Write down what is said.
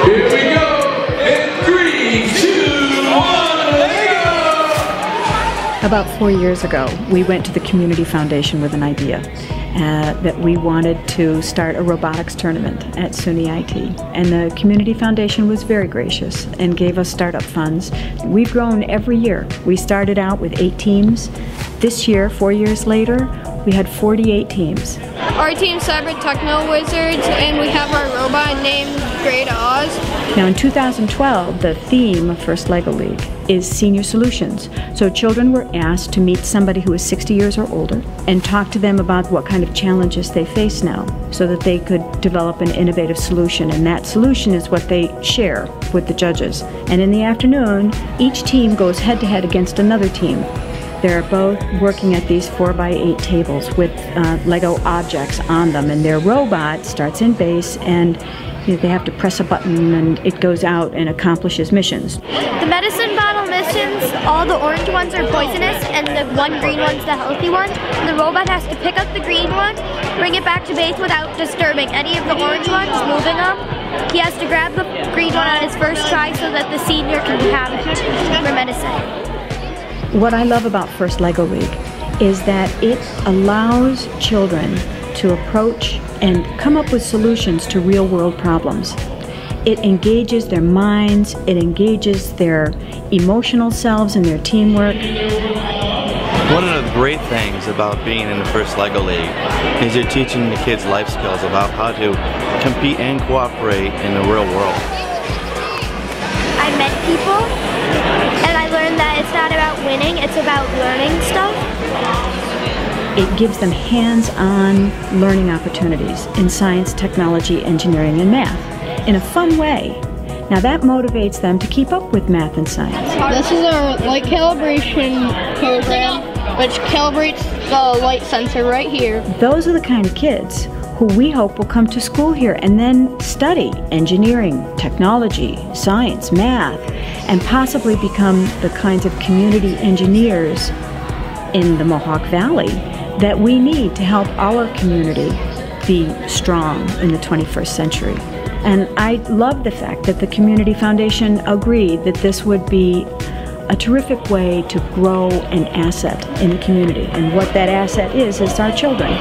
Here we go. In 3, 2, 1, Lego! About 4 years ago, we went to the Community Foundation with an idea that we wanted to start a robotics tournament at SUNY IT. And the Community Foundation was very gracious and gave us startup funds. We've grown every year. We started out with 8 teams. This year, 4 years later, we had 48 teams. Our team's Cyber Techno Wizards, and we have our robot named Great Oz. Now in 2012, the theme of First LEGO League is Senior Solutions. So children were asked to meet somebody who is 60 years or older and talk to them about what kind of challenges they face now so that they could develop an innovative solution. And that solution is what they share with the judges. And in the afternoon, each team goes head-to-head against another team. They're both working at these 4x8 tables with Lego objects on them, and their robot starts in base, and they have to press a button and it goes out and accomplishes missions. The medicine bottle missions, all the orange ones are poisonous and the one green one's the healthy one. The robot has to pick up the green one, bring it back to base without disturbing any of the orange ones, moving them. He has to grab the green one on his first try so that the senior can have it for medicine. What I love about First LEGO League is that it allows children to approach and come up with solutions to real-world problems. It engages their minds, it engages their emotional selves and their teamwork. One of the great things about being in the First LEGO League is you're teaching the kids life skills about how to compete and cooperate in the real world. I met people and I learned that it's not about winning, it's about learning stuff. It gives them hands-on learning opportunities in science, technology, engineering, and math in a fun way. Now that motivates them to keep up with math and science. This is our light calibration program, which calibrates the light sensor right here. Those are the kind of kids who we hope will come to school here and then study engineering, technology, science, math, and possibly become the kinds of community engineers in the Mohawk Valley that we need to help our community be strong in the 21st century. And I love the fact that the Community Foundation agreed that this would be a terrific way to grow an asset in the community. And what that asset is our children.